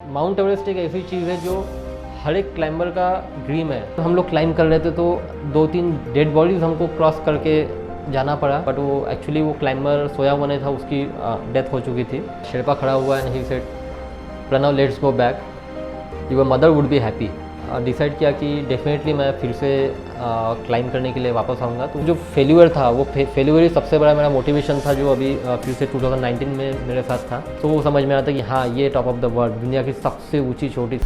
Mount Everest एक ऐसी चीज़ है जो हर एक क्लाइंबर का ड्रीम है। तो हम लोग क्लाइंब कर रहे थे तो 2-3 डेड बॉडीज़ हमको क्रॉस करके जाना पड़ा, बट वो एक्चुअली वो क्लाइंबर सोया हुआ नहीं था, उसकी डेथ हो चुकी थी। शेरपा खड़ा हुआ and he said Pranav let's go back, your mother would be happy. Decide किया कि डेफिनेटली मैं फिर से क्लाइंब करने के लिए वापस आऊँगा। तो जो फेल्यूर था वो फेल्यूर ही सबसे बड़ा मेरा मोटिवेशन था, जो अभी फिर से 2019 में मेरे साथ था। तो वो समझ में आता कि हाँ, ये टॉप ऑफ द वर्ल्ड, दुनिया की सबसे ऊंची चोटी।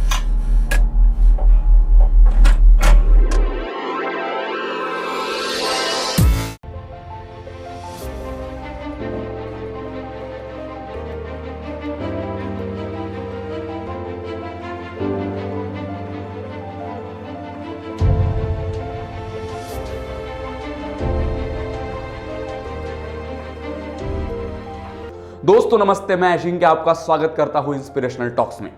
दोस्तों नमस्ते, मैं अजिंक्य आपका स्वागत करता हूं इंस्पिरेशनल टॉक्स में।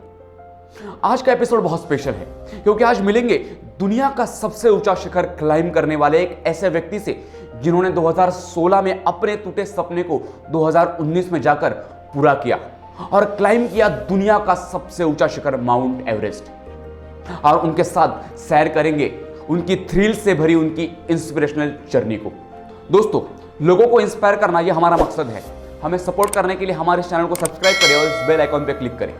आज का एपिसोड बहुत स्पेशल है क्योंकि आज मिलेंगे दुनिया का सबसे ऊंचा शिखर क्लाइंब करने वाले एक ऐसे व्यक्ति से जिन्होंने 2016 में अपने टूटे सपने को 2019 में जाकर पूरा किया और क्लाइंब किया दुनिया का सबसे ऊंचा शिखर माउंट एवरेस्ट। और उनके साथ सैर करेंगे उनकी थ्रिल से भरी उनकी इंस्पिरेशनल जर्नी को। दोस्तों, लोगों को इंस्पायर करना यह हमारा मकसद है। हमें सपोर्ट करने के लिए हमारे चैनल को सब्सक्राइब करें और इस बेल आइकॉन पे क्लिक करें।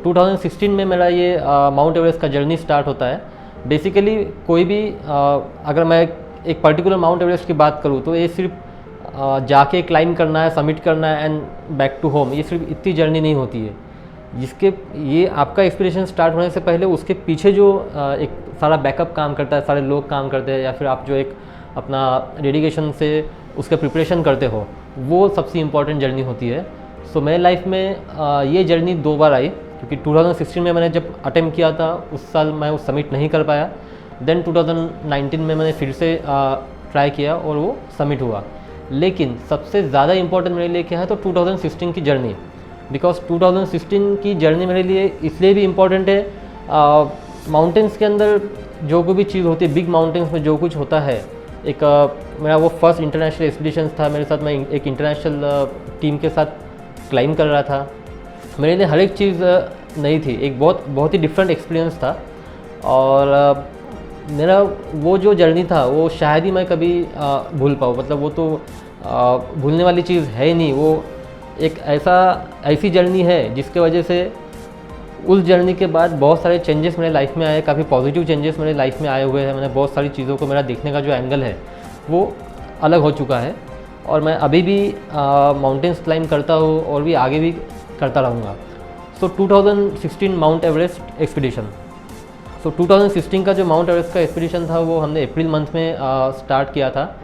2016 में मेरा ये माउंट एवरेस्ट का जर्नी स्टार्ट होता है। बेसिकली कोई भी अगर मैं एक पर्टिकुलर माउंट एवरेस्ट की बात करूँ तो ये सिर्फ जाके क्लाइंब करना है, सबमिट करना है एंड बैक टू होम, ये सिर्फ इतनी जर्नी नहीं होती है। जिसके ये आपका एक्सपीडिशन स्टार्ट होने से पहले उसके पीछे जो एक सारा बैकअप काम करता है, सारे लोग काम करते हैं, या फिर आप जो एक अपना डेडिकेशन से उसका प्रिपरेशन करते हो, वो सबसे इम्पॉर्टेंट जर्नी होती है। सो मेरे लाइफ में ये जर्नी 2 बार आई, क्योंकि 2016 में मैंने जब अटेम्प्ट किया था उस साल मैं वो सबमिट नहीं कर पाया। देन 2019 में मैंने फिर से ट्राई किया और वो सबमिट हुआ। लेकिन सबसे ज़्यादा इम्पॉर्टेंट मेरे लिए क्या है तो 2016 की जर्नी, बिकॉज 2016 की जर्नी मेरे लिए इसलिए भी इम्पॉर्टेंट है। माउंटेन्स के अंदर जो कोई भी चीज़ होती है, बिग माउंटेन्स में जो कुछ होता है, एक मेरा वो फर्स्ट इंटरनेशनल एक्सपीडिशन था। मेरे साथ मैं एक इंटरनेशनल टीम के साथ क्लाइंब कर रहा था। मेरे लिए हर एक चीज़ नई थी, एक बहुत ही डिफरेंट एक्सपीरियंस था। और मेरा वो जो जर्नी था वो शायद ही मैं कभी भूल पाऊँ। मतलब वो तो भूलने वाली चीज़ है ही नहीं। वो एक ऐसी जर्नी है जिसके वजह से उस जर्नी के बाद बहुत सारे चेंजेस मेरे लाइफ में आए, काफ़ी पॉजिटिव चेंजेस मेरे लाइफ में आए हुए हैं। मैंने बहुत सारी चीज़ों को, मेरा देखने का जो एंगल है वो अलग हो चुका है और मैं अभी भी माउंटेन्स क्लाइंब करता हूँ और भी आगे भी करता रहूँगा। सो 2016 माउंट एवरेस्ट एक्सपीडिशन। सो 2016 का जो माउंट एवरेस्ट का एक्सपीडिशन था वो हमने अप्रैल मंथ में स्टार्ट किया था।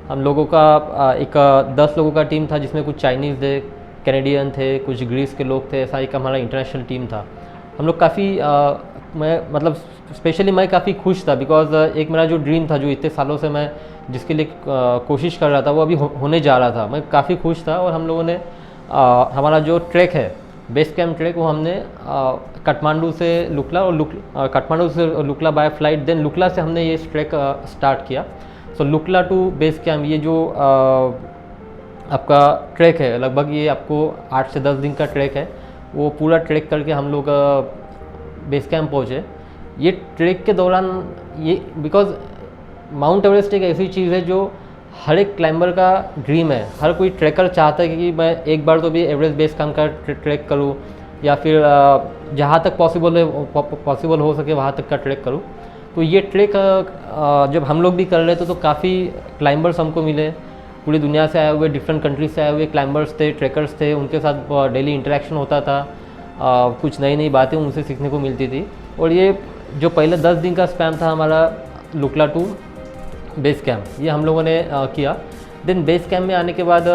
हम लोगों का एक 10 लोगों का टीम था, जिसमें कुछ चाइनीज़ थे, कैनेडियन थे, कुछ ग्रीस के लोग थे। ऐसा एक हमारा इंटरनेशनल टीम था। हम लोग काफ़ी मैं मतलब स्पेशली मैं काफ़ी खुश था, बिकॉज एक मेरा जो ड्रीम था, जो इतने सालों से मैं जिसके लिए कोशिश कर रहा था, वो अभी होने जा रहा था। मैं काफ़ी खुश था। और हम लोगों ने हमारा जो ट्रैक है, बेस कैम्प ट्रैक, वो हमने काठमांडू से लुकला और काठमांडू से Lukla by flight, then Lukla से हमने ये ट्रैक स्टार्ट किया। So Lukla to base camp, ये जो आपका ट्रैक है, लगभग ये आपको 8 से 10 दिन का ट्रैक है। वो पूरा ट्रैक करके हम लोग बेस कैम्प पहुँचे। ये ट्रैक के दौरान ये, बिकॉज माउंट एवरेस्ट एक ऐसी चीज़ है जो हर एक क्लाइंबर का ड्रीम है। हर कोई ट्रैकर चाहता है कि मैं एक बार तो भी एवरेस्ट बेस कैम्प का ट्रैक करूँ, या फिर जहाँ तक पॉसिबल हो सके वहाँ तक का ट्रैक करूँ। तो ये ट्रैक जब हम लोग भी कर रहे थे तो काफ़ी क्लाइंबर्स हमको मिले, पूरी दुनिया से आए हुए, डिफरेंट कंट्रीज से आए हुए क्लाइंबर्स थे, ट्रैकर्स थे। उनके साथ डेली इंटरेक्शन होता था, कुछ नई नई बातें उनसे सीखने को मिलती थी। और ये जो पहले 10 दिन का स्पैम था हमारा लुकला टू बेस कैम्प, ये हम लोगों ने किया। देन बेस कैम्प में आने के बाद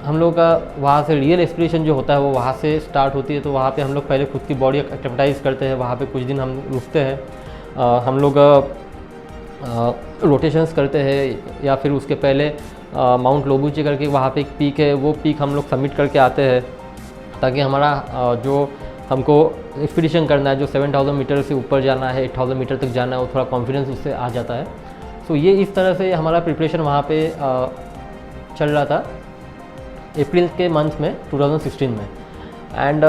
हम लोग का वहाँ से रियल एक्सपीडिशन जो होता है वो वहाँ से स्टार्ट होती है। तो वहाँ पे हम लोग पहले खुद की बॉडी एक्टिविटाइज करते हैं, वहाँ पे कुछ दिन हम रुकते हैं, हम लोग रोटेशंस करते हैं, या फिर उसके पहले माउंट लोबूचे करके वहाँ पे एक पीक है, वो पीक हम लोग सबमिट करके आते हैं, ताकि हमारा जो हमको एक्सपीडिशन करना है, जो 7000 मीटर से ऊपर जाना है, 8000 मीटर तक जाना है, वो थोड़ा कॉन्फिडेंस उससे आ जाता है। सो ये इस तरह से हमारा प्रिपरेशन वहाँ पे चल रहा था अप्रैल के मंथ में 2016 में। एंड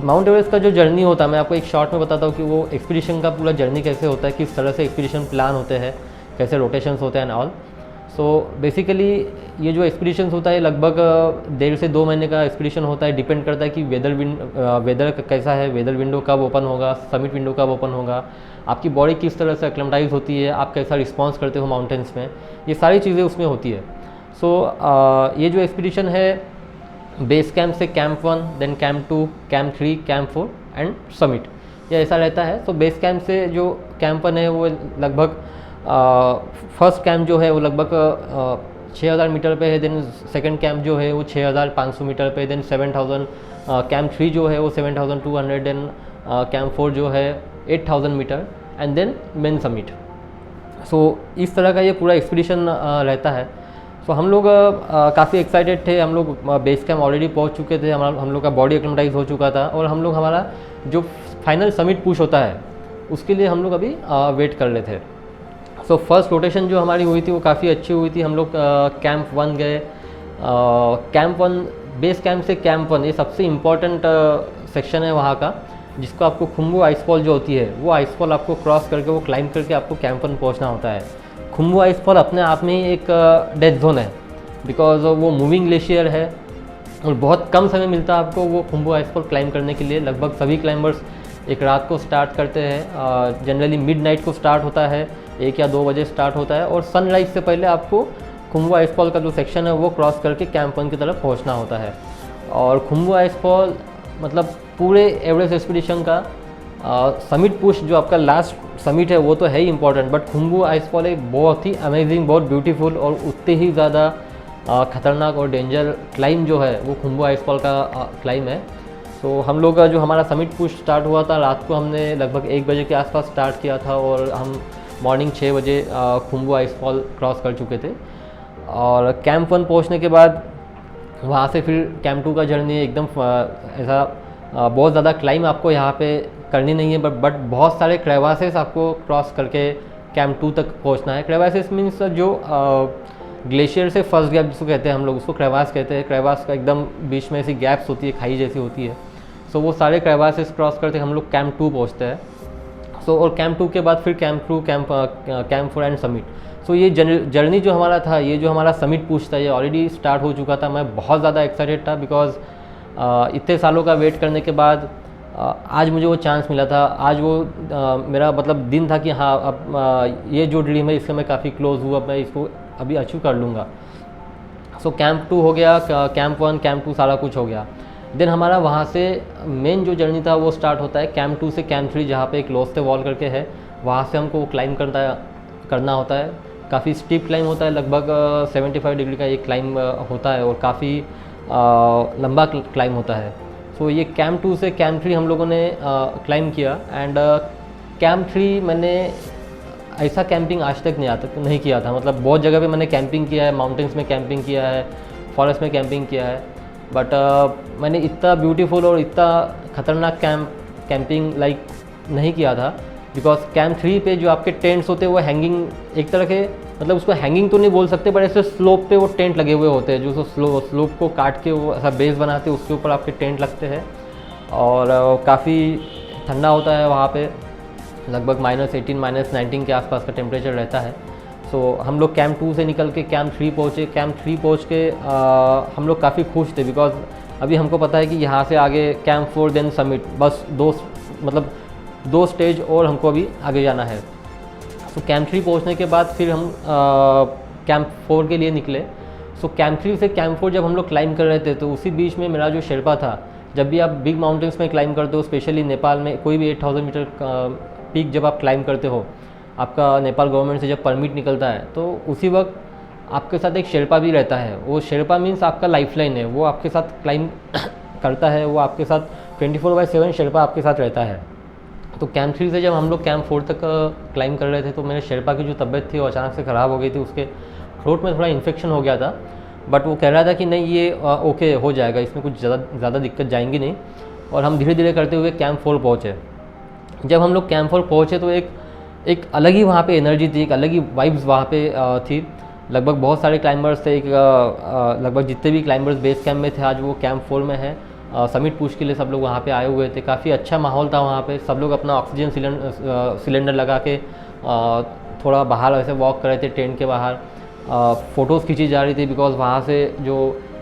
माउंट एवरेस्ट का जो जर्नी होता है, मैं आपको एक शॉर्ट में बताता हूँ कि वो एक्सपीडिशन का पूरा जर्नी कैसे होता है, किस तरह से एक्सपीडिशन प्लान होते हैं, कैसे रोटेशंस होते हैं एंड ऑल। सो बेसिकली ये जो एक्सपीडिशंस होता है लगभग 1.5 से 2 महीने का एक्सपीडिशन होता है। डिपेंड करता है कि वेदर कैसा है, वेदर विंडो कब ओपन होगा, समिट विंडो कब ओपन होगा, आपकी बॉडी किस तरह से एक्लेमेटाइज होती है, आप कैसा रिस्पॉन्स करते हो माउंटेन्स में, ये सारी चीज़ें उसमें होती है। सो ये जो एक्सपीडिशन है बेस कैंप से camp 1, then camp 2, camp 3, camp 4 and summit, ये ऐसा रहता है। तो बेस कैंप से जो कैंप 1 है वो लगभग फर्स्ट कैंप जो है वो लगभग 6000 मीटर पे है, देन सेकंड कैंप जो है वो 6500 मीटर पे, देन 7000, कैंप 3 जो है वो 7200, देन कैंप 4 जो है 8000 metre and then main summit. So इस तरह का ये पूरा एक्सपीडिशन रहता है। सो हम लोग काफ़ी एक्साइटेड थे। हम लोग बेस कैंप ऑलरेडी पहुंच चुके थे, हम लोग का बॉडी एक्लेमेटाइज हो चुका था और हम लोग हमारा जो फाइनल समिट पुश होता है उसके लिए हम लोग अभी वेट कर रहे थे। सो फर्स्ट रोटेशन जो हमारी हुई थी वो काफ़ी अच्छी हुई थी। हम लोग कैंप 1 गए। कैंप 1, बेस कैंप से कैंप 1 ये सबसे इम्पॉर्टेंट सेक्शन है वहाँ का, जिसको आपको खुम्बू आइसफॉल जो होती है वो आइसफॉल आपको क्रॉस करके, वो क्लाइंब करके आपको कैंप 1 पहुँचना होता है। खुम्बू आइसफॉल अपने आप में ही एक डेथ जोन है, बिकॉज वो मूविंग ग्लेशियर है और बहुत कम समय मिलता है आपको वो खुम्बू आइसफॉल क्लाइंब करने के लिए। लगभग सभी क्लाइंबर्स एक रात को स्टार्ट करते हैं, जनरली मिडनाइट को स्टार्ट होता है, 1 या 2 बजे स्टार्ट होता है और सनराइज से पहले आपको खुम्बू आइसफॉल का जो सेक्शन है वो क्रॉस करके कैंप 1 की तरफ पहुंचना होता है। और खुम्बू आइसफॉल मतलब पूरे एवरेस्ट एक्सपीडिशन का समिट पुश जो आपका लास्ट समिट है वो तो है ही इम्पॉर्टेंट, बट खुम्बू आइसफॉल एक बहुत ही अमेजिंग, बहुत ब्यूटीफुल और उतने ही ज़्यादा खतरनाक और डेंजर क्लाइम जो है वो खुम्बू आइसफॉल का क्लाइम है। तो हम लोग का जो हमारा समिट पुश स्टार्ट हुआ था रात को, हमने लगभग 1 बजे के आसपास स्टार्ट किया था और हम मॉर्निंग 6 बजे खुम्बू आइसफॉल क्रॉस कर चुके थे। और कैंप 1 पहुंचने के बाद वहाँ से फिर कैंप 2 का जर्नी एकदम ऐसा बहुत ज़्यादा क्लाइम आपको यहाँ पे करनी नहीं है, बट बहुत सारे क्रेवासेस आपको क्रॉस करके कैंप 2 तक पहुँचना है। क्रेवासेस मीन्स जो ग्लेशियर से फर्स्ट गैप जिसको कहते हैं हम लोग, उसको क्रेवास कहते हैं। क्रेवास का एकदम बीच में ऐसी गैप्स होती है, खाई जैसी होती है। सो वो सारे क्रेवासेस क्रॉस करके हम लोग कैंप 2 पहुँचते हैं। सो और कैंप 2 के बाद फिर कैंप 2, कैंप 4 एंड समिट। सो ये जर्नी जो हमारा था, ये जो हमारा समिट पुश था, ये ऑलरेडी स्टार्ट हो चुका था। मैं बहुत ज़्यादा एक्साइटेड था बिकॉज इतने सालों का वेट करने के बाद आज मुझे वो चांस मिला था। आज वो मेरा मतलब दिन था कि हाँ अब ये जो ड्रीम है इससे मैं काफ़ी क्लोज हूँ, अब मैं इसको अभी अचीव कर लूँगा। सो कैंप 2 हो गया, कैंप 1, कैंप 2 सारा कुछ हो गया। देन हमारा वहाँ से मेन जो जर्नी था वो स्टार्ट होता है कैंप 2 से कैंप 3, जहाँ पे एक लोस्ते वॉल करके है, वहाँ से हमको वो क्लाइम करना होता है। काफ़ी स्टीप क्लाइम होता है, लगभग 75 डिग्री का ये क्लाइम होता है और काफ़ी लंबा क्लाइम होता है। सो ये कैंप 2 से कैंप 3 हम लोगों ने क्लाइम किया एंड कैंप 3 मैंने ऐसा कैंपिंग आज तक नहीं किया था। मतलब बहुत जगह पे मैंने कैंपिंग किया है, माउंटेन्स में कैंपिंग किया है, फॉरेस्ट में कैंपिंग किया है, बट मैंने इतना ब्यूटीफुल और इतना ख़तरनाक कैंपिंग नहीं किया था। बिकॉज कैंप 3 पे जो आपके टेंट्स होते हैं वो हैंगिंग एक तरह के, मतलब उसको हैंगिंग तो नहीं बोल सकते, बट ऐसे स्लोप पे वो टेंट लगे हुए होते हैं, जो स्लोप को काट के वो ऐसा बेस बनाते हैं, उसके ऊपर आपके टेंट लगते हैं और काफ़ी ठंडा होता है वहाँ पे। लगभग -18 -19 के आसपास का टेम्परेचर रहता है। सो हम लोग कैंप 2 से निकल के कैंप 3 पहुँचे। कैंप 3 पहुँच के हम लोग काफ़ी खुश थे बिकॉज अभी हमको पता है कि यहाँ से आगे कैंप 4 देन समिट, बस 2 स्टेज और हमको अभी आगे जाना है। सो कैंप 3 पहुँचने के बाद फिर हम कैंप 4 के लिए निकले। सो कैंप 3 से कैंप 4 जब हम लोग क्लाइम कर रहे थे तो उसी बीच में मेरा जो शेरपा था, जब भी आप बिग माउंटेन्स में क्लाइम करते हो, स्पेशली नेपाल में कोई भी 8000 मीटर पीक जब आप क्लाइम करते हो, आपका नेपाल गवर्नमेंट से जब परमिट निकलता है तो उसी वक्त आपके साथ एक शेरपा भी रहता है। वो शेरपा मीन्स आपका लाइफलाइन है, वो आपके साथ क्लाइम करता है, वो आपके साथ 24/7 शेरपा आपके साथ रहता है। तो कैंप 3 से जब हम लोग कैंप 4 तक क्लाइम कर रहे थे तो मेरे शेरपा की जो तबीयत थी वो अचानक से ख़राब हो गई थी। उसके थ्रोट में थोड़ा इन्फेक्शन हो गया था, बट वो कह रहा था कि नहीं ये ओके हो जाएगा, इसमें कुछ ज़्यादा दिक्कत जाएंगी नहीं। और हम धीरे धीरे करते हुए कैंप 4 पहुँचे। जब हम लोग कैंप 4 पहुँचे तो एक अलग ही वहाँ पे एनर्जी थी, एक अलग ही वाइब्स वहाँ पे थी। लगभग बहुत सारे क्लाइंबर्स थे, लगभग जितने भी क्लाइंबर्स बेस कैंप में थे आज वो कैंप 4 में हैं समिट पुश के लिए सब लोग वहाँ पे आए हुए थे। काफ़ी अच्छा माहौल था वहाँ पे। सब लोग अपना ऑक्सीजन सिलेंडर लगा के थोड़ा बाहर ऐसे वॉक कर रहे थे टेंट के बाहर। फ़ोटोज़ खींची जा रही थी बिकॉज़ वहाँ से जो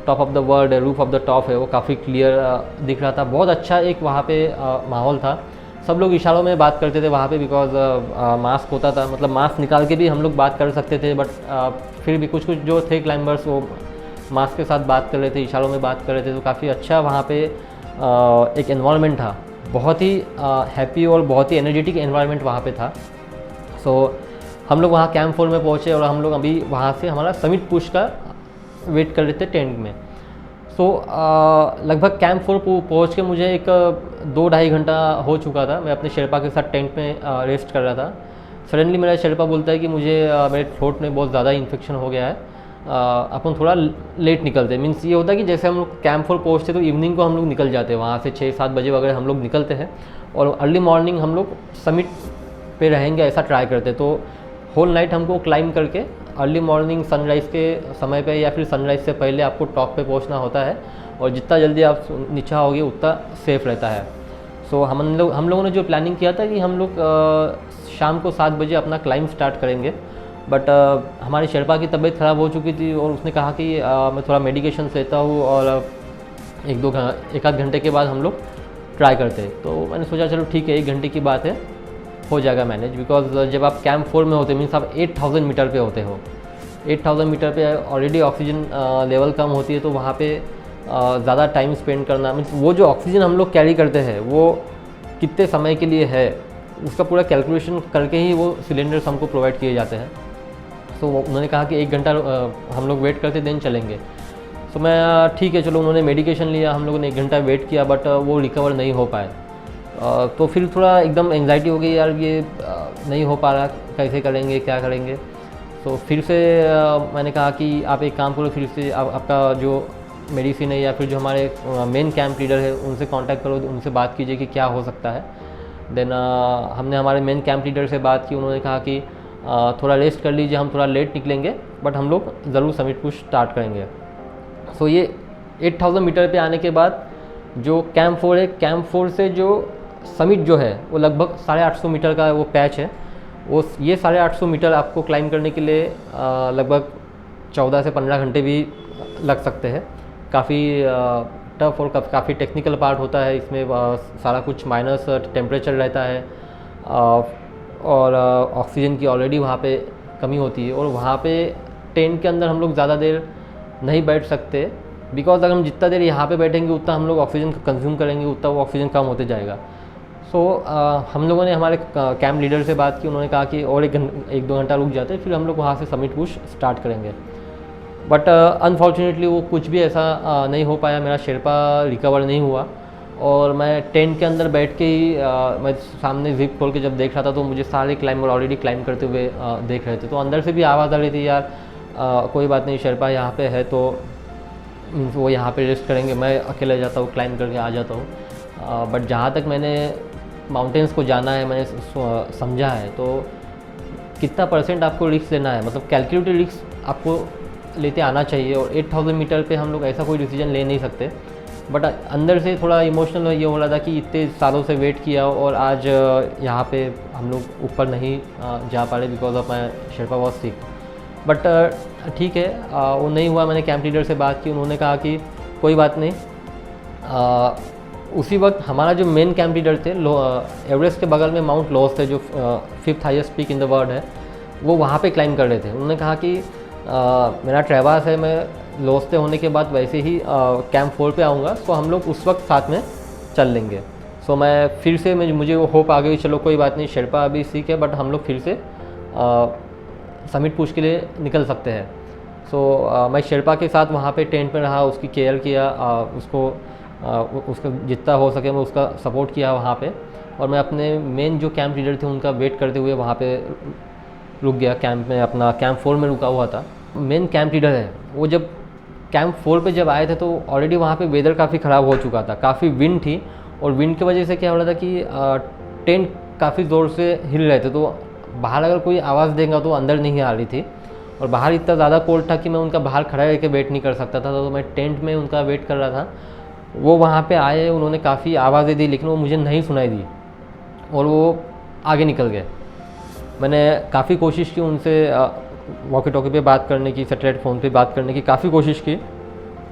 टॉप ऑफ द वर्ल्ड है, रूफ ऑफ द टॉप है, वो काफ़ी क्लियर दिख रहा था। बहुत अच्छा एक वहाँ पे माहौल था। सब लोग इशारों में बात करते थे वहाँ पे बिकॉज़ मास्क होता था, मतलब मास्क निकाल के भी हम लोग बात कर सकते थे, बट फिर भी कुछ जो थे क्लाइंबर्स वो मास्क के साथ बात कर रहे थे, इशारों में बात कर रहे थे। तो काफ़ी अच्छा वहाँ पे एक एनवायरनमेंट था, बहुत ही हैप्पी और बहुत ही एनर्जेटिक एनवायरनमेंट वहाँ पे था। सो हम लोग वहाँ कैंप 4 में पहुँचे और हम लोग अभी वहाँ से हमारा समिट पुश का वेट कर रहे थे टेंट में। सो लगभग कैंप 4 पहुँच के मुझे एक 2-2.5 घंटा हो चुका था। मैं अपने शेरपा के साथ टेंट में रेस्ट कर रहा था। सडनली मेरा शेरपा बोलता है कि मुझे मेरे थ्रोट में बहुत ज़्यादा इन्फेक्शन हो गया है, अपन थोड़ा लेट निकलते। मीन्स ये होता है कि जैसे हम लोग कैंप 4 पहुँचते तो इवनिंग को हम लोग निकल जाते हैं वहाँ से, 6-7 बजे वगैरह हम लोग निकलते हैं और अर्ली मॉर्निंग हम लोग समिट पे रहेंगे ऐसा ट्राई करते। तो होल नाइट हमको क्लाइंब करके अर्ली मॉर्निंग सनराइज़ के समय पे या फिर सनराइज़ से पहले आपको टॉप पे पहुंचना होता है और जितना जल्दी आप नीचे आओगे उतना सेफ़ रहता है। सो हम लोगों ने जो प्लानिंग किया था कि हम लोग शाम को 7 बजे अपना क्लाइंब स्टार्ट करेंगे, बट हमारे शेरपा की तबीयत ख़राब हो चुकी थी और उसने कहा कि मैं थोड़ा मेडिकेशन लेता हूँ और 1-2 घंटे के बाद हम लोग ट्राई करते। तो मैंने सोचा चलो ठीक है, 1 घंटे की बात है, हो जाएगा मैनेज। बिकॉज जब आप कैंप 4 में होते मीन्स आप 8000 मीटर पे होते हो। 8000 मीटर पे ऑलरेडी ऑक्सीजन लेवल कम होती है, तो वहाँ पे ज़्यादा टाइम स्पेंड करना, मीन्स वो जो ऑक्सीजन हम लोग कैरी करते हैं वो कितने समय के लिए है उसका पूरा कैलकुलेशन करके ही वो सिलेंडर्स हमको प्रोवाइड किए जाते हैं। तो उन्होंने कहा कि 1 घंटा हम लोग वेट करते देन चलेंगे। तो मैं ठीक है चलो, उन्होंने मेडिकेशन लिया, हम लोगों ने 1 घंटा वेट किया, बट वो रिकवर नहीं हो पाए। तो फिर थोड़ा एकदम एंग्जाइटी हो गई, यार ये नहीं हो पा रहा, कैसे करेंगे, क्या करेंगे। तो फिर से मैंने कहा कि आप एक काम करो, फिर से आपका जो मेडिसिन है या फिर जो हमारे मेन कैंप लीडर है उनसे कांटेक्ट करो, उनसे बात कीजिए कि क्या हो सकता है। देन हमने हमारे मेन कैंप लीडर से बात की, उन्होंने कहा कि थोड़ा रेस्ट कर लीजिए, हम थोड़ा लेट निकलेंगे बट हम लोग ज़रूर समिट पुश स्टार्ट करेंगे। सो ये 8000 मीटर पे आने के बाद जो कैंप 4 है, कैंप 4 से जो समिट जो है वो लगभग 850 मीटर का वो पैच है। वो ये 850 मीटर आपको क्लाइंब करने के लिए लगभग 14 से 15 घंटे भी लग सकते हैं। काफ़ी टफ और काफ़ी टेक्निकल पार्ट होता है इसमें। सारा कुछ माइनस टेम्परेचर रहता है और ऑक्सीजन की ऑलरेडी वहाँ पे कमी होती है और वहाँ पे टेंट के अंदर हम लोग ज़्यादा देर नहीं बैठ सकते, बिकॉज अगर हम जितना देर यहाँ पे बैठेंगे उतना हम लोग ऑक्सीजन कंज्यूम करेंगे, उतना वो ऑक्सीजन कम होते जाएगा। सो हम लोगों ने हमारे कैंप लीडर से बात की, उन्होंने कहा कि और 1-2 घंटा रुक जाते फिर हम लोग वहाँ से समिट पुश स्टार्ट करेंगे। बट अनफॉर्चुनेटली वो कुछ भी ऐसा नहीं हो पाया, मेरा शेरपा रिकवर नहीं हुआ और मैं टेंट के अंदर बैठ के ही मैं सामने जिप खोल के जब देख रहा था तो मुझे सारे क्लाइंबर ऑलरेडी क्लाइंब करते हुए देख रहे थे। तो अंदर से भी आवाज़ आ रही थी, यार कोई बात नहीं, शेरपा यहाँ पे है तो मीन्स वो यहाँ पे रेस्ट करेंगे, मैं अकेले जाता हूँ क्लाइंब करके आ जाता हूँ। बट जहाँ तक मैंने माउंटेन्स को जाना है, मैंने समझा है, तो कितना % आपको रिस्क लेना है, मतलब कैलकुलेटेड रिस्क आपको लेते आना चाहिए। और 8000 मीटर पे हम लोग ऐसा कोई डिसीजन ले नहीं सकते। बट अंदर से थोड़ा इमोशनल ये हो रहा था कि इतने सालों से वेट किया और आज यहाँ पे हम लोग ऊपर नहीं जा पा रहे because of my Sherpa was sick. But ठीक है, वो नहीं हुआ। मैंने कैंप लीडर से बात की, उन्होंने कहा कि कोई बात नहीं। उसी वक्त हमारा जो मेन कैंप लीडर थे, एवरेस्ट के बगल में माउंट लॉस थे जो 5th highest peak in the world है, वो वहाँ पे क्लाइंब कर रहे थे। उन्होंने कहा कि मेरा ट्रेवास है, मैं लॉस होने के बाद वैसे ही कैंप 4 पे आऊँगा, तो हम लोग उस वक्त साथ में चल लेंगे। सो मैं फिर से मुझे वो होप आ गई, चलो कोई बात नहीं, शेरपा अभी सीख है बट हम लोग फिर से समिट पुश के लिए निकल सकते हैं। सो मैं शेरपा के साथ वहाँ पे टेंट में रहा, उसकी केयर किया, उसका जितना हो सके मैं उसका सपोर्ट किया वहाँ पे। और मैं अपने मेन जो कैंप लीडर थे उनका वेट करते हुए वहाँ पे रुक गया कैंप में, अपना कैंप 4 में रुका हुआ था। मेन कैंप लीडर है वो जब कैंप 4 पे जब आए थे तो ऑलरेडी वहाँ पे वेदर काफ़ी ख़राब हो चुका था, काफ़ी विंड थी और विंड की वजह से क्या हो रहा था कि टेंट काफ़ी ज़ोर से हिल रहे थे, तो बाहर अगर कोई आवाज़ देगा तो अंदर नहीं आ रही थी। और बाहर इतना ज़्यादा कोल्ड था कि मैं उनका बाहर खड़ा रह के वेट नहीं कर सकता था, तो मैं टेंट में उनका वेट कर रहा था। वो वहाँ पे आए, उन्होंने काफ़ी आवाज़ें दी लेकिन वो मुझे नहीं सुनाई दी और वो आगे निकल गए। मैंने काफ़ी कोशिश की उनसे वॉकी टॉकी पे बात करने की, सैटेलाइट फ़ोन पे बात करने की काफ़ी कोशिश की,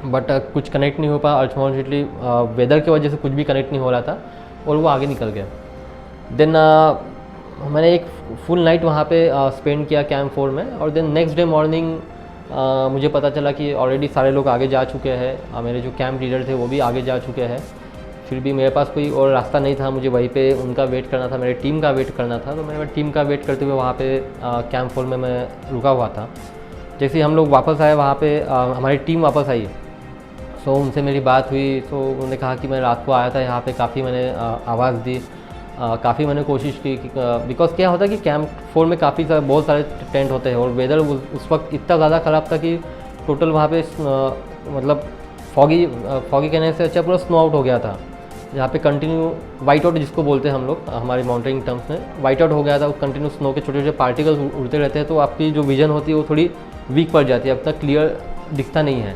बट कुछ कनेक्ट नहीं हो पाया। अल्फॉर्चुनेटली वेदर की वजह से कुछ भी कनेक्ट नहीं हो रहा था और वो आगे निकल गया। देन मैंने एक फुल नाइट वहाँ पे स्पेंड किया कैंप 4 में, और देन नेक्स्ट डे मॉर्निंग मुझे पता चला कि ऑलरेडी सारे लोग आगे जा चुके हैं। मेरे जो कैंप लीडर थे वो भी आगे जा चुके हैं। फिर भी मेरे पास कोई और रास्ता नहीं था, मुझे वहीं पे उनका वेट करना था, मेरे टीम का वेट करना था। तो मैंने टीम का वेट करते हुए वहाँ पे कैंप 4 में मैं रुका हुआ था। जैसे ही हम लोग वापस आए वहाँ पे हमारी टीम वापस आई, सो उनसे मेरी बात हुई। तो उन्होंने कहा कि मैं रात को आया था यहाँ पे, काफ़ी मैंने आवाज़ दी, काफ़ी मैंने कोशिश की बिकॉज क्या होता है कि कैंप 4 में बहुत सारे टेंट होते हैं और वेदर उस वक्त इतना ज़्यादा ख़राब था कि टोटल वहाँ पे मतलब फॉगी कहने से अच्छा पूरा स्नो आउट हो गया था। जहाँ पे कंटिन्यू वाइट आउट जिसको बोलते हैं हम लोग हमारी माउंटेनिंग टर्म्स में, वाइट आउट हो गया था। कंटिन्यू स्नो के छोटे छोटे पार्टिकल्स उड़ते रहते हैं, तो आपकी जो विजन होती है वो थोड़ी वीक पड़ जाती है, अब तक क्लियर दिखता नहीं है।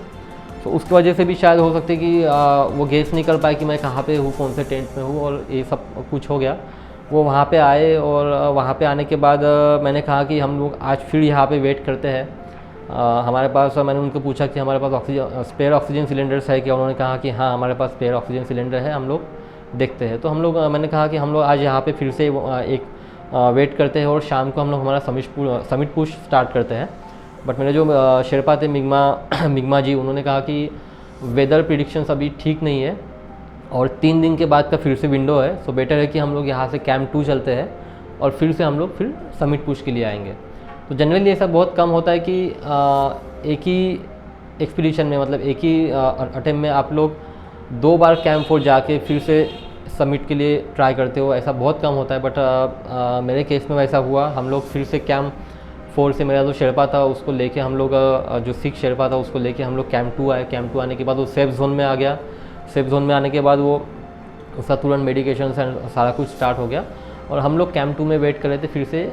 तो उसकी वजह से भी शायद हो सकती है कि वो गेस नहीं कर पाए कि मैं कहाँ पे हूँ, कौन से टेंट में हूँ, और ये सब कुछ हो गया। वो वहाँ पे आए और वहाँ पे आने के बाद मैंने कहा कि हम लोग आज फिर यहाँ पे वेट करते हैं। हमारे पास, मैंने उनको पूछा कि हमारे पास स्पेयर ऑक्सीजन सिलेंडर्स है क्या। उन्होंने कहा कि हाँ हमारे पास स्पेयर ऑक्सीजन सिलेंडर है, हम लोग देखते हैं। तो मैंने कहा कि हम लोग आज यहाँ पे फिर से एक वेट करते हैं और शाम को हम लोग हमारा समिट पुश स्टार्ट करते हैं। बट मेरे जो शेरपा थे मिग्मा जी, उन्होंने कहा कि वेदर प्रिडिक्शंस अभी ठीक नहीं है और 3 दिन के बाद का फिर से विंडो है, सो बेटर है कि हम लोग यहाँ से कैंप 2 चलते हैं और फिर से हम लोग फिर समिट पुश के लिए आएंगे। तो जनरली ऐसा बहुत कम होता है कि एक ही एक्सपीडिशन में, मतलब एक ही अटेम्प्ट में आप लोग 2 बार कैंप 4 जाके फिर से समिट के लिए ट्राई करते हो, ऐसा बहुत कम होता है। बट मेरे केस में वैसा हुआ। हम लोग फिर से कैंप 4 से, मेरा जो शेरपा था उसको लेके हम लोग, जो सिख शेरपा था उसको लेके हम लोग कैंप 2 आए। कैंप 2 आने के बाद वो सेफ जोन में आ गया। सेफ जोन में आने के बाद वो उसका तुरंत मेडिकेशन सारा कुछ स्टार्ट हो गया और हम लोग कैंप 2 में वेट कर रहे थे फिर से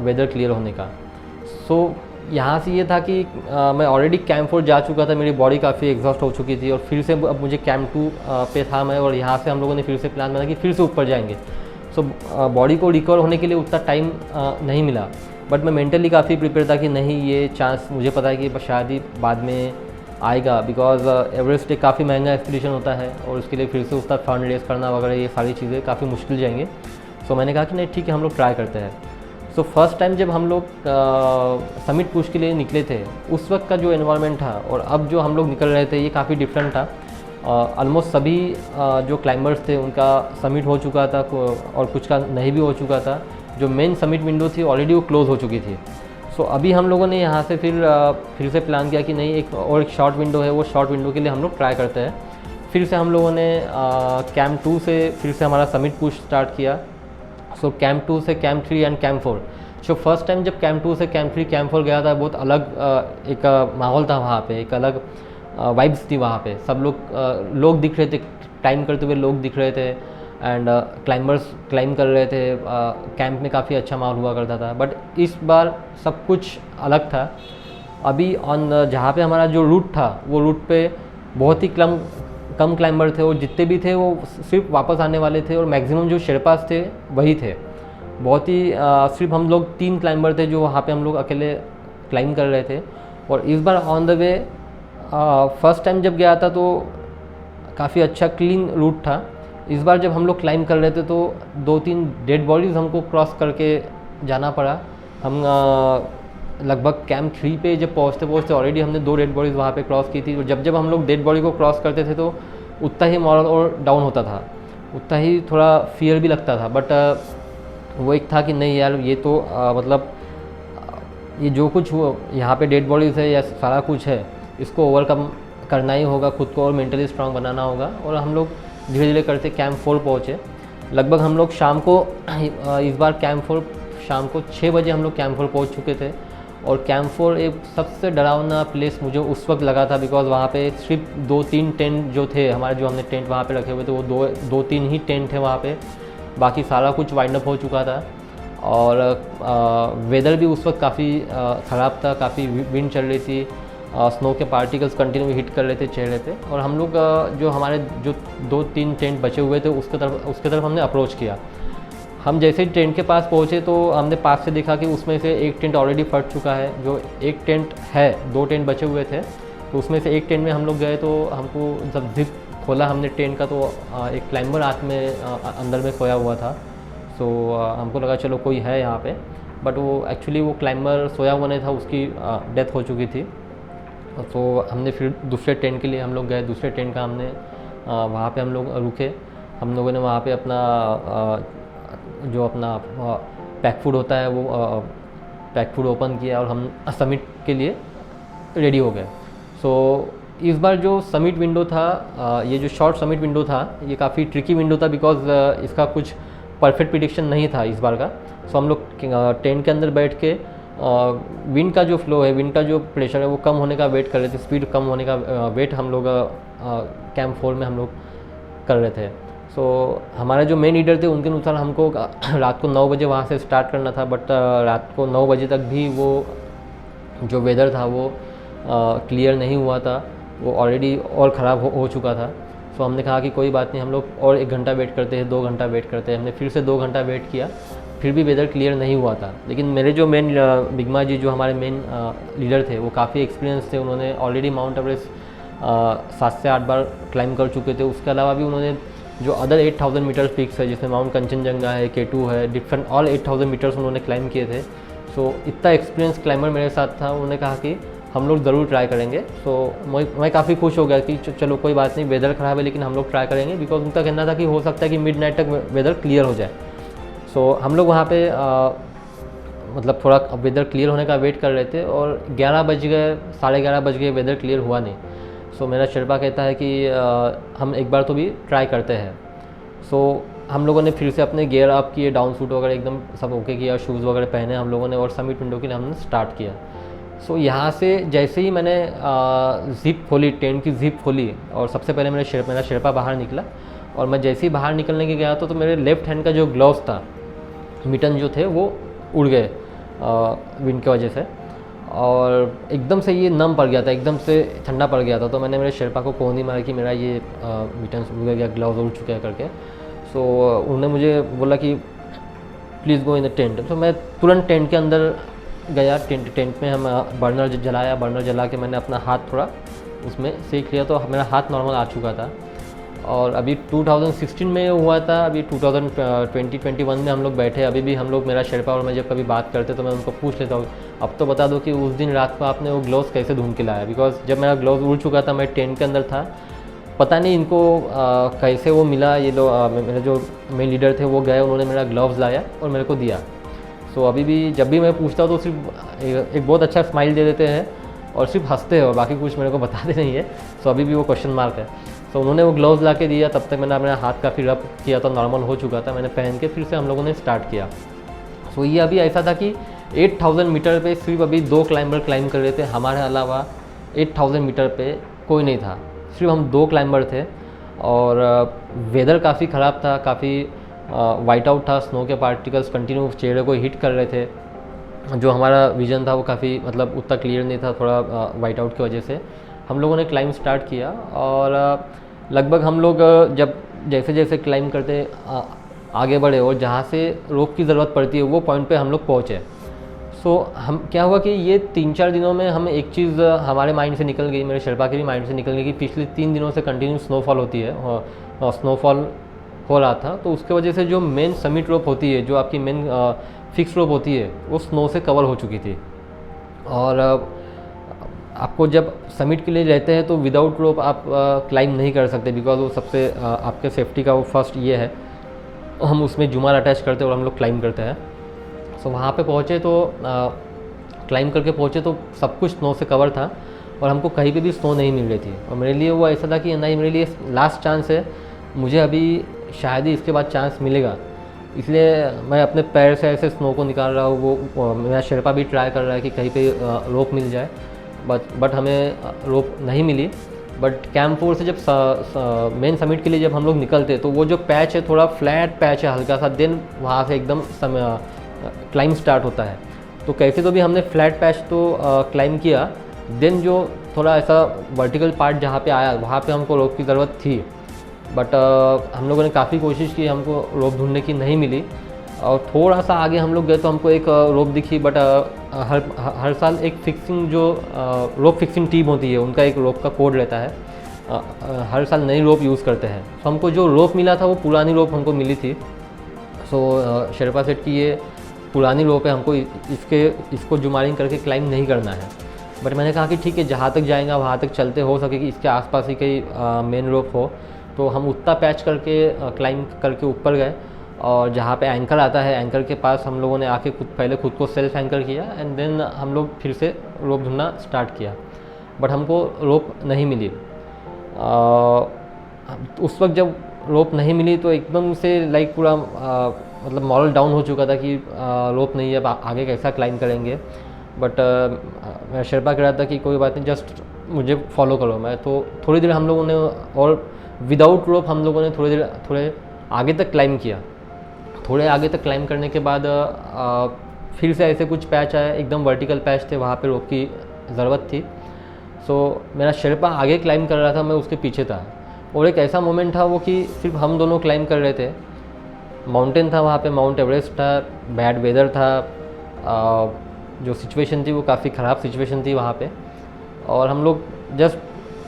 वेदर क्लियर होने का। सो यहाँ से ये था कि मैं ऑलरेडी कैंप 4 जा चुका था, मेरी बॉडी काफ़ी एग्जॉस्ट हो चुकी थी और फिर से अब मुझे कैंप 2 पे था मैं, और यहाँ से हम लोगों ने फिर से प्लान बना कि फिर से ऊपर जाएंगे। सो बॉडी को रिकवर होने के लिए उतना टाइम नहीं मिला, बट मैं मेंटली काफ़ी प्रिपेयर था कि नहीं, ये चांस मुझे पता है कि शायद ही बाद में आएगा, बिकॉज एवरेस्ट एक काफ़ी महंगा एक्सपीडिशन होता है और उसके लिए फिर से उसका फंड रेज करना वगैरह ये सारी चीज़ें काफ़ी मुश्किल जाएंगे। सो मैंने कहा कि नहीं ठीक है, हम लोग ट्राई करते हैं। सो फर्स्ट टाइम जब हम लोग समिट पुश के लिए निकले थे, उस वक्त का जो एनवायरनमेंट था और अब जो हम लोग निकल रहे थे ये काफ़ी डिफरेंट था। ऑलमोस्ट सभी जो क्लाइंबर्स थे उनका समिट हो चुका था और कुछ का नहीं भी हो चुका था। जो मेन समिट विंडो थी ऑलरेडी वो क्लोज़ हो चुकी थी। सो अभी हम लोगों ने यहाँ से फिर से प्लान किया कि नहीं, एक शॉर्ट विंडो है, वो शॉर्ट विंडो के लिए हम लोग ट्राई करते हैं। फिर से हम लोगों ने कैंप 2 से फिर से हमारा समिट पुश स्टार्ट किया। सो कैंप 2 से camp 3 and camp 4। So first time जब कैंप 2 से कैंप 3 कैंप 4 गया था, बहुत अलग एक माहौल था वहाँ पे, एक अलग वाइब्स थी वहाँ पे। सब लोग दिख रहे थे, क्लाइंब करते हुए लोग दिख रहे थे एंड क्लाइंबर्स क्लाइंब कर रहे थे। कैंप में काफ़ी अच्छा माहौल हुआ करता था, बट इस बार सब कुछ अलग था। अभी जहाँ पे हमारा जो रूट था, वो रूट पे बहुत ही कम क्लाइंबर थे और जितने भी थे वो सिर्फ वापस आने वाले थे और मैक्सिमम जो शेरपास थे वही थे। बहुत ही सिर्फ हम लोग 3 क्लाइंबर थे जो वहाँ पे हम लोग अकेले क्लाइंब कर रहे थे। और इस बार on the way first time जब गया था तो काफ़ी अच्छा क्लीन रूट था। इस बार जब हम लोग क्लाइंब कर रहे थे तो 2-3 डेड बॉडीज़ हमको क्रॉस करके जाना पड़ा। हम लगभग कैंप 3 पे जब पहुँचते ऑलरेडी हमने 2 डेड बॉडीज़ वहाँ पे क्रॉस की थी। और जब हम लोग डेड बॉडी को क्रॉस करते थे तो उतना ही मॉरल और डाउन होता था, उतना ही थोड़ा फियर भी लगता था। बट वो एक था कि नहीं यार, ये तो मतलब ये जो कुछ यहाँ पे डेड बॉडीज़ है या सारा कुछ है, इसको ओवरकम करना ही होगा, खुद को और मेंटली स्ट्रांग बनाना होगा। और हम लोग धीरे धीरे करते कैंप 4 पहुँचे। लगभग हम लोग शाम को इस बार कैंप 4 शाम को 6 बजे हम लोग कैंप 4 पहुँच चुके थे। और कैंप 4 एक सबसे डरावना प्लेस मुझे उस वक्त लगा था, बिकॉज वहाँ पे सिर्फ 2-3 टेंट जो थे हमारे, जो हमने टेंट वहाँ पे रखे हुए थे वो 2-3 ही टेंट थे वहाँ पे, बाकी सारा कुछ वाइंड अप हो चुका था। और वेदर भी उस वक्त काफ़ी ख़राब था, काफ़ी विंड चल रही थी स्नो के पार्टिकल्स कंटिन्यू हिट कर रहे थे चढ़ रहे थे। और हम लोग जो हमारे जो 2-3 टेंट बचे हुए थे उसके तरफ हमने अप्रोच किया। हम जैसे ही टेंट के पास पहुँचे तो हमने पास से देखा कि उसमें से एक टेंट ऑलरेडी फट चुका है। जो एक टेंट है, 2 टेंट बचे हुए थे, तो उसमें से एक टेंट में हम लोग गए तो हमको जब जिप खोला हमने टेंट का तो एक क्लाइंबर रात में अंदर में सोया हुआ था। सो हमको लगा चलो कोई है यहाँ पे, बट वो एक्चुअली वो क्लाइंबर सोया हुआ नहीं था, उसकी डेथ हो चुकी थी। तो हमने फिर दूसरे टेंट के लिए हम लोग गए। दूसरे टेंट का हमने वहाँ पे हम लोग रुके। हम लोगों ने वहाँ पे अपना जो अपना पैक फूड होता है वो पैक फूड ओपन किया और हम समिट के लिए रेडी हो गए। सो इस बार जो समिट विंडो था, ये जो शॉर्ट समिट विंडो था, ये काफ़ी ट्रिकी विंडो था बिकॉज इसका कुछ परफेक्ट प्रिडिक्शन नहीं था इस बार का। सो हम लोग टेंट के अंदर बैठ के विंड का जो फ्लो है, विंड का जो प्रेशर है वो कम होने का वेट कर रहे थे, स्पीड कम होने का वेट हम लोग कैंप 4 में हम लोग कर रहे थे। सो हमारे जो मेन लीडर थे उनके अनुसार हमको रात को 9 बजे वहाँ से स्टार्ट करना था, बट रात को 9 बजे तक भी वो जो वेदर था वो क्लियर नहीं हुआ था, वो ऑलरेडी और ख़राब हो चुका था। सो हमने कहा कि कोई बात नहीं, हम लोग और 1 घंटा वेट करते हैं, 2 घंटा वेट करते हैं। हमने फिर से 2 घंटा वेट किया, फिर भी वेदर क्लियर नहीं हुआ था। लेकिन मेरे जो मेन बिगमा जी जो हमारे मेन लीडर थे वो काफ़ी एक्सपीरियंस थे, उन्होंने ऑलरेडी माउंट एवरेस्ट 7 से 8 बार क्लाइंब कर चुके थे। उसके अलावा भी उन्होंने जो अदर 8000 मीटर्स पीक्स है, जिसमें माउंट कंचनजंगा है, K2 है, डिफरेंट ऑल 8000 मीटर्स उन्होंने क्लाइंब किए थे। सो इतना एक्सपीरियंस क्लाइंबर मेरे साथ था, उन्होंने कहा कि हम लोग ज़रूर ट्राई करेंगे। सो मैं काफ़ी खुश हो गया कि चलो कोई बात नहीं, वेदर ख़राब है लेकिन हम लोग ट्राई करेंगे, बिकॉज उनका कहना था कि हो सकता है कि मिडनाइट तक वेदर क्लियर हो जाए। सो हम लोग वहाँ पे मतलब थोड़ा वेदर क्लियर होने का वेट कर रहे थे और 11 बज गए, 11:30 बज गए, वेदर क्लियर हुआ नहीं। सो मेरा शेरपा कहता है कि हम एक बार तो भी ट्राई करते हैं। सो हम लोगों ने फिर से अपने गियर अप किए, डाउन सूट वगैरह एकदम सब ओके किया, शूज़ वगैरह पहने हम लोगों ने और समिट विंडो के लिए हमने स्टार्ट किया। सो यहाँ से जैसे ही मैंने ज़िप खोली, टेंट की ज़िप खोली और सबसे पहले मेरा शेरपा बाहर निकला और मैं जैसे ही बाहर निकलने के गया तो मेरे लेफ़्ट हैंड का जो ग्लव्स था, मिटन जो थे वो उड़ गए विंड की वजह से और एकदम से ये नम पड़ गया था, एकदम से ठंडा पड़ गया था। तो मैंने मेरे शेरपा को कोहनी मारा कि मेरा ये मिटन उड़ गया, ग्लव्स उड़ चुके हैं करके। सो उन्होंने मुझे बोला कि please go in the tent. तो मैं तुरंत टेंट के अंदर गया। टेंट में हम बर्नर जलाया, बर्नर जला के मैंने अपना हाथ थोड़ा उसमें सेक लिया तो मेरा हाथ नॉर्मल आ चुका था। और अभी 2016 में हुआ था, अभी 2021 में हम लोग बैठे। अभी भी हम लोग, मेरा शेरपा और मैं जब कभी बात करते तो मैं उनको पूछ लेता हूँ, अब तो बता दो कि उस दिन रात को आपने वो ग्लव्स कैसे ढूंढ के लाया। बिकॉज जब मेरा ग्लव्स उड़ चुका था, मैं टेंट के अंदर था, पता नहीं इनको कैसे वो मिला। ये लोग मेरे जो मेन लीडर थे वो गए, उन्होंने मेरा ग्लव्स लाया और मेरे को दिया। सो अभी भी जब भी मैं पूछता हूँ तो सिर्फ एक बहुत अच्छा स्माइल दे देते हैं और सिर्फ हंसते हैं और बाकी कुछ मेरे को बताते नहीं है। सो अभी भी वो क्वेश्चन मार्क है। सो उन्होंने वो ग्लव्स ला के दिया, तब तक मैंने अपना हाथ काफ़ी रब किया था, नॉर्मल हो चुका था। मैंने पहन के फिर से हम लोगों ने स्टार्ट किया। सो ये अभी ऐसा था कि 8000 मीटर पे सिर्फ अभी 2 क्लाइंबर क्लाइंब कर रहे थे, हमारे अलावा 8000 मीटर पे कोई नहीं था, सिर्फ हम 2 क्लाइंबर थे। और वेदर काफ़ी ख़राब था, काफ़ी वाइट आउट था, स्नो के पार्टिकल्स कंटिन्यू चेहरे को हिट कर रहे थे। जो हमारा विज़न था वो काफ़ी मतलब उतना क्लियर नहीं था, थोड़ा वाइट आउट की वजह से। हम लोगों ने क्लाइंब स्टार्ट किया और लगभग हम लोग जब जैसे जैसे क्लाइंब करते आगे बढ़े और जहाँ से रोप की ज़रूरत पड़ती है वो पॉइंट पे हम लोग पहुँचे। सो हम क्या हुआ कि ये 3-4 दिनों में हम एक चीज़ हमारे माइंड से निकल गई, मेरे शेरपा के भी माइंड से निकल गई कि पिछले 3 दिनों से कंटिन्यू स्नोफॉल होती है और स्नोफॉल हो रहा था। तो उसके वजह से जो मेन समिट रोप होती है, जो आपकी मेन फिक्स रोप होती है, वो स्नो से कवर हो चुकी थी। और आपको जब समिट के लिए रहते हैं तो विदाउट रोप आप क्लाइंब नहीं कर सकते, बिकॉज वो सबसे आपके सेफ्टी का वो फर्स्ट ये है। हम उसमें जुमार अटैच करते हैं और हम लोग क्लाइंब करते हैं। सो वहाँ पे पहुँचे तो क्लाइंब करके पहुँचे तो सब कुछ स्नो से कवर था और हमको कहीं पे भी स्नो नहीं मिल रही थी। और मेरे लिए वो ऐसा था कि नहीं, मेरे लिए लास्ट चांस है, मुझे अभी शायद ही इसके बाद चांस मिलेगा, इसलिए मैं अपने पैर से ऐसे स्नो को निकाल रहा हूँ। वो मेरा शेरपा भी ट्राई कर रहा है कि कहीं पे रोप मिल जाए, बट हमें रोप नहीं मिली। बट कैंप 4 से जब मेन समिट के लिए जब हम लोग निकलते तो वो जो पैच है, थोड़ा फ्लैट पैच है हल्का सा, देन वहाँ से एकदम क्लाइंब स्टार्ट होता है। तो कैसे तो भी हमने फ्लैट पैच तो क्लाइंब किया, देन जो थोड़ा ऐसा वर्टिकल पार्ट जहाँ पे आया वहाँ पे हमको रोप की ज़रूरत थी, बट हम लोगों ने काफ़ी कोशिश की, हमको रोप ढूंढने की नहीं मिली। और थोड़ा सा आगे हम लोग गए तो हमको एक रोप दिखी, बट हर साल एक फिक्सिंग जो रोप फिक्सिंग टीम होती है उनका एक रोप का कोड रहता है, हर साल नई रोप यूज़ करते हैं। तो हमको जो रोप मिला था वो पुरानी रोप हमको मिली थी। सो शेरपा सेठ की ये पुरानी रोप है, हमको इसको जुमारिंग करके क्लाइंब नहीं करना है। बट मैंने कहा कि ठीक है, जहाँ तक जाएगा वहाँ तक चलते, हो सके कि इसके आसपास ही कहीं मेन रोप हो। तो हम उतना पैच करके क्लाइंब करके ऊपर गए, और जहाँ पे एंकर आता है एंकर के पास हम लोगों ने आके पहले खुद को सेल्फ एंकर किया, एंड देन हम लोग फिर से रोप ढूंढना स्टार्ट किया। बट हमको रोप नहीं मिली। उस वक्त जब रोप नहीं मिली तो एकदम से लाइक पूरा मतलब मॉरल डाउन हो चुका था कि रोप नहीं है, अब आगे कैसा क्लाइंब करेंगे। बट मैं शेरपा कह रहा था कि कोई बात नहीं, जस्ट मुझे फॉलो करो। मैं तो थोड़ी देर हम लोगों ने, और विदाउट रोप हम लोगों ने थोड़े आगे तक क्लाइंब किया। थोड़े आगे तक क्लाइंब करने के बाद फिर से ऐसे कुछ पैच आया, एकदम वर्टिकल पैच थे, वहाँ पे रोप की ज़रूरत थी। सो मेरा शेरपा आगे क्लाइंब कर रहा था, मैं उसके पीछे था। और एक ऐसा मोमेंट था वो कि सिर्फ हम दोनों क्लाइंब कर रहे थे। माउंटेन था वहाँ पे, माउंट एवरेस्ट था, बैड वेदर था, जो सिचुएशन थी वो काफ़ी ख़राब सिचुएशन थी वहाँ पे, और हम लोग जस्ट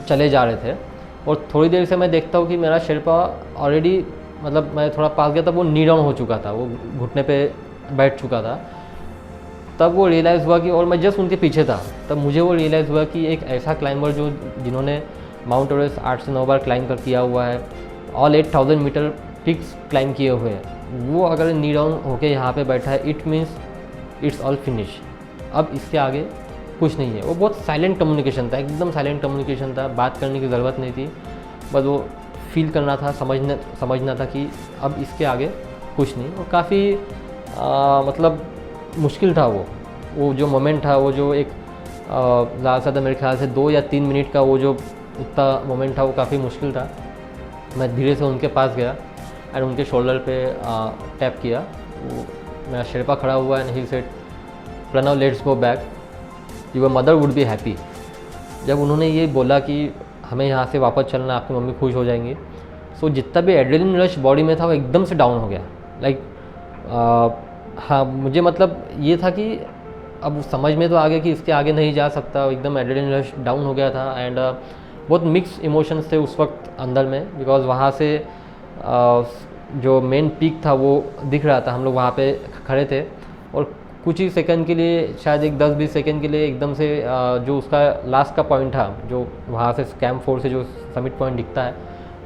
चले जा रहे थे। और थोड़ी देर से मैं देखता हूँ कि मेरा शेरपा ऑलरेडी, मतलब मैं थोड़ा पास गया तब वो नी डाउन हो चुका था, वो घुटने पे बैठ चुका था। तब वो रियलाइज़ हुआ कि, और मैं जस्ट उनके पीछे था, तब मुझे वो रियलाइज़ हुआ कि एक ऐसा क्लाइंबर जिन्होंने माउंट एवरेस्ट 8 से 9 बार क्लाइंब कर किया हुआ है, ऑल 8000 मीटर पिक्स क्लाइंब किए हुए हैं, वो अगर नी डाउन होके यहाँ पे बैठा है, it means it's all finish. अब इसके आगे कुछ नहीं है। वो बहुत साइलेंट कम्युनिकेशन था, एकदम साइलेंट कम्युनिकेशन था, बात करने की ज़रूरत नहीं थी, बस वो फील करना था, समझना था कि अब इसके आगे कुछ नहीं। और काफ़ी मतलब मुश्किल था वो जो मोमेंट था, वो जो एक ज़्यादा से ज़्यादा मेरे ख्याल से 2 या 3 मिनट का वो जो उतना मोमेंट था, वो काफ़ी मुश्किल था। मैं धीरे से उनके पास गया एंड उनके शोल्डर पे टैप किया। वो मेरा शेरपा खड़ा हुआ and he said, Pranav let's go back, your mother would be happy. जब उन्होंने ये बोला कि हमें यहाँ से वापस चलना, आपकी मम्मी खुश हो जाएंगी, सो जितना भी एड्रेनलिन रश बॉडी में था वो एकदम से डाउन हो गया। लाइक हाँ, मुझे मतलब ये था कि अब समझ में तो आ गया कि इसके आगे नहीं जा सकता, एकदम एड्रेनलिन रश डाउन हो गया था। एंड बहुत मिक्स इमोशंस थे उस वक्त अंदर में, बिकॉज वहाँ से जो मेन पीक था वो दिख रहा था, हम लोग वहाँ पे खड़े थे, और कुछ ही सेकंड के लिए, शायद एक 10-20 सेकंड के लिए एकदम से जो उसका लास्ट का पॉइंट था, जो वहाँ से कैंप 4 से जो समिट पॉइंट दिखता है,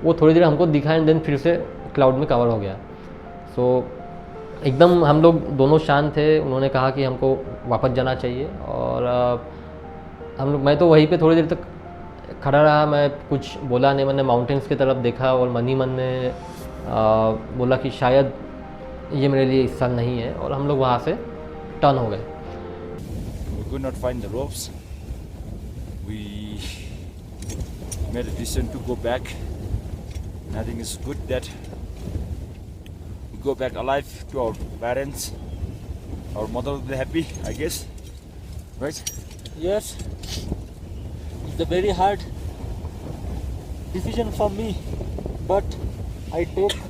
वो थोड़ी देर हमको दिखा एंड देन फिर से क्लाउड में कवर हो गया। सो एकदम हम लोग दोनों शांत थे। उन्होंने कहा कि हमको वापस जाना चाहिए, और मैं तो वहीं पे थोड़ी देर तक खड़ा रहा, मैं कुछ बोला नहीं। मैंने माउंटेन्स की तरफ देखा और मन ही मन में बोला कि शायद ये मेरे लिए इस साल नहीं है, और हम लोग वहाँ से टर्न हो गए। We could not find the ropes. We made a decision to go back. And I think it's good that we go back alive to our parents. Our mother will be happy, I guess. Right? Yes, it's a very hard decision for me, but I take.